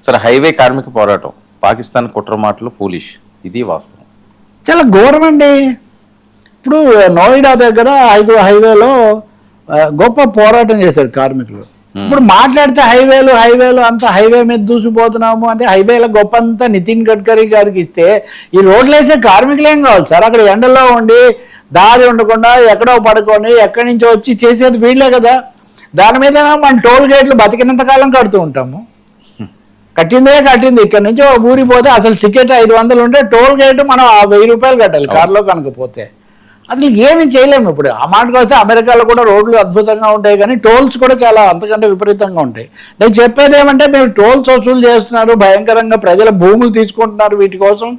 సరే, హైవే కార్మిక పోరాటం పాకిస్తాన్ కుట్ర మాటలు పోలీష్, ఇది వాస్తవం. చాలా ఘోరం అండి. ఇప్పుడు నోయిడా దగ్గర హైవేలో గొప్ప పోరాటం చేశారు కార్మికులు. ఇప్పుడు మాట్లాడితే హైవేలు అంతా హైవే మీద దూసిపోతున్నాము అంటే హైవేల గొప్ప అంతా నితిన్ గడ్కరీ గారికి ఇస్తే ఈ రోడ్లు వేసే కార్మికులు ఏం కావాలి సార్? అక్కడ ఎండలో ఉండి దారి ఉండకుండా ఎక్కడో పడుకొని ఎక్కడి నుంచో వచ్చి చేసేది వీళ్ళే కదా. దాని మీద మనం టోల్ గేట్లు బతికినంత కాలం కడుతూ ఉంటాము. కట్టింది ఇక్కడ నుంచి ఊరిపోతే అసలు టికెట్ 500 ఉంటే టోల్ గేట్ మనం 1000 రూపాయలు కట్టాలి కారులో కనుకపోతే. అసలు ఏమి చేయలేము. ఇప్పుడు ఆ మాటకు వస్తే అమెరికాలో కూడా రోడ్లు అద్భుతంగా ఉంటాయి, కానీ టోల్స్ కూడా చాలా అంతకంటే విపరీతంగా ఉంటాయి. నేను చెప్పేది ఏమంటే మీరు టోల్స్ వసూలు చేస్తున్నారు, భయంకరంగా ప్రజల భూములు తీసుకుంటున్నారు వీటి కోసం,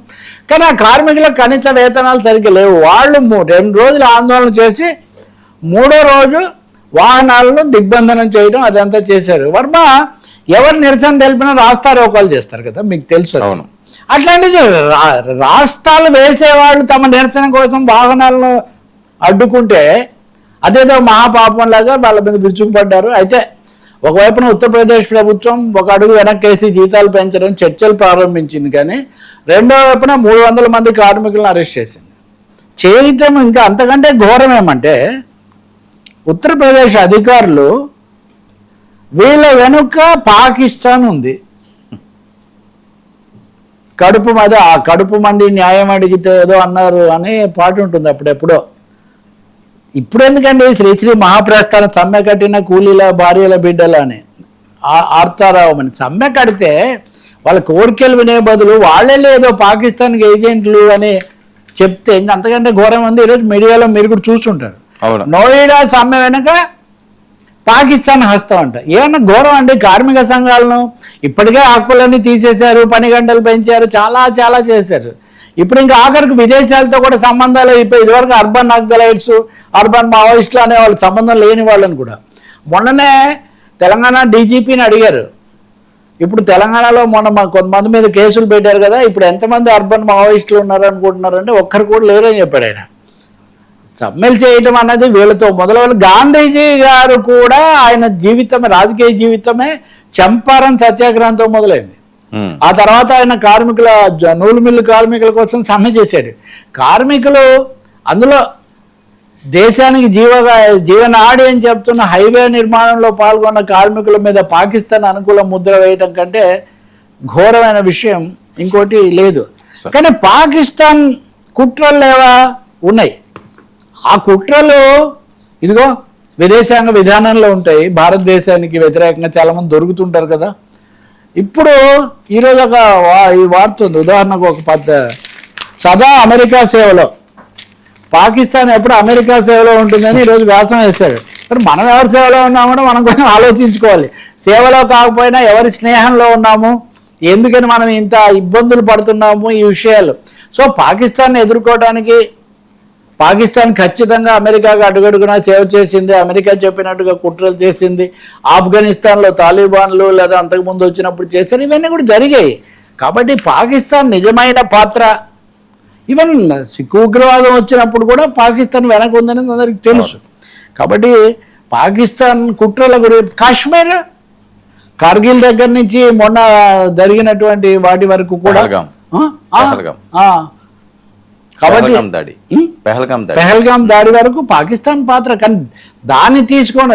కానీ ఆ కార్మికులకు కనీస వేతనాలు సరిగ్గా లేవు. వాళ్ళు 2 రోజులు ఆందోళన చేసి 3వ రోజు వాహనాలను దిగ్బంధనం చేయడం అదంతా చేశారు. వర్మ ఎవరు నిరసన తెలిపినా రాస్తారోకాలు చేస్తారు కదా, మీకు తెలుసు. అవును. అట్లాంటిది రాష్ట్రాలు వేసేవాళ్ళు తమ నిరసన కోసం వాహనాలను అడ్డుకుంటే అదేదో మహాపాపం లాగా వాళ్ళ మీద విరుచుకుపడ్డారు. అయితే ఒకవైపున ఉత్తరప్రదేశ్ ప్రభుత్వం ఒక అడుగు వెనక్కేసి జీతాలు పెంచడం చర్చలు ప్రారంభించింది, కానీ రెండో వైపున 300 మంది కార్మికులను అరెస్ట్ చేసింది. చేయటం ఇంకా అంతకంటే ఘోరం ఏమంటే ఉత్తరప్రదేశ్ అధికారులు వీళ్ళ వెనుక పాకిస్తాన్ ఉంది. కడుపు మండి న్యాయం అడిగితే ఏదో అన్నారు అనే పాట ఉంటుంది అప్పుడెప్పుడో. ఇప్పుడు ఎందుకండి శ్రీశ్రీ మహాప్రస్థానం సమ్మె కట్టిన కూలీల భార్యల బిడ్డల అని ఆర్తారావు అని సమ్మె కడితే వాళ్ళ కోరికలు వినే బదులు వాళ్ళే లేదో పాకిస్తాన్కి ఏజెంట్లు అని చెప్తే ఇంకా అంతకంటే ఘోరం ఉంది. ఈరోజు మీడియాలో మీరు కూడా చూస్తుంటారు. నోయిడా సమ్మె వెనుక పాకిస్తాన్ హస్తం అంట. ఏమన్నా ఘోరం అండి. కార్మిక సంఘాలను ఇప్పటికే హక్కులన్నీ తీసేశారు, పని గంటలు పెంచారు, చాలా చాలా చేశారు. ఇప్పుడు ఇంకా ఆఖరికి విదేశాలతో కూడా సంబంధాలు అయిపోయి. ఇదివరకు అర్బన్ నక్సలైట్స్, అర్బన్ మావోయిస్టులు అనే వాళ్ళు సంబంధం లేని వాళ్ళని కూడా మొన్ననే తెలంగాణ డీజీపీని అడిగారు. ఇప్పుడు తెలంగాణలో మొన్న కొంతమంది మీద కేసులు పెట్టారు కదా, ఇప్పుడు ఎంతమంది అర్బన్ మావోయిస్టులు ఉన్నారు అనుకుంటున్నారంటే ఒక్కరు కూడా లేరని చెప్పాడు ఆయన. సమ్మెలు చేయటం అన్నది వీళ్ళతో మొదలవులు. గాంధీజీ గారు కూడా ఆయన జీవితమే, రాజకీయ జీవితమే చంపారన్ సత్యాగ్రహంతో మొదలైంది. ఆ తర్వాత ఆయన కార్మికుల నూలు మిల్లు కార్మికుల కోసం సమ్మె చేశాడు. కార్మికులు అందులో దేశానికి జీవనాడి అని చెప్తున్న హైవే నిర్మాణంలో పాల్గొన్న కార్మికుల మీద పాకిస్తాన్ అనుకూల ముద్ర వేయటం కంటే ఘోరమైన విషయం ఇంకోటి లేదు. కానీ పాకిస్తాన్ కుట్రలు లేవా ఉన్నాయి. ఆ కుట్రలు ఇదిగో విదేశాంగ విధానంలో ఉంటాయి. భారతదేశానికి వ్యతిరేకంగా చాలామంది దొరుకుతుంటారు కదా. ఇప్పుడు ఈరోజు ఈ వార్త ఉంది. ఉదాహరణకు ఒక సదా అమెరికా సేవలో, పాకిస్తాన్ ఎప్పుడు అమెరికా సేవలో ఉంటుందని ఈరోజు వ్యాసం వేశాడు. మరి మనం ఎవరి సేవలో ఉన్నామో మనం కొంచెం ఆలోచించుకోవాలి. సేవలో కాకపోయినా ఎవరి స్నేహంలో ఉన్నాము, ఎందుకని మనం ఇంత ఇబ్బందులు పడుతున్నాము ఈ విషయాలు. సో పాకిస్తాన్ని ఎదుర్కోవడానికి పాకిస్తాన్ ఖచ్చితంగా అమెరికాకు అడుగడుగునా సేవ చేసింది. అమెరికా చెప్పినట్టుగా కుట్రలు చేసింది. ఆఫ్ఘనిస్తాన్లో తాలిబాన్లు లేదా అంతకుముందు వచ్చినప్పుడు చేశారు. ఇవన్నీ కూడా జరిగాయి. కాబట్టి పాకిస్తాన్ నిజమైన పాత్ర, ఈవెన్ సిక్కు ఉగ్రవాదం వచ్చినప్పుడు కూడా పాకిస్తాన్ వెనక ఉందని అందరికి తెలుసు. కాబట్టి పాకిస్తాన్ కుట్రల గురించి కాశ్మీర్, కార్గిల్ దగ్గర నుంచి మొన్న జరిగినటువంటి వాటి వరకు కూడా కాబట్టి పెహల్గాం దాడి వరకు పాకిస్తాన్ పాత్ర. కానీ దాన్ని తీసుకోండి.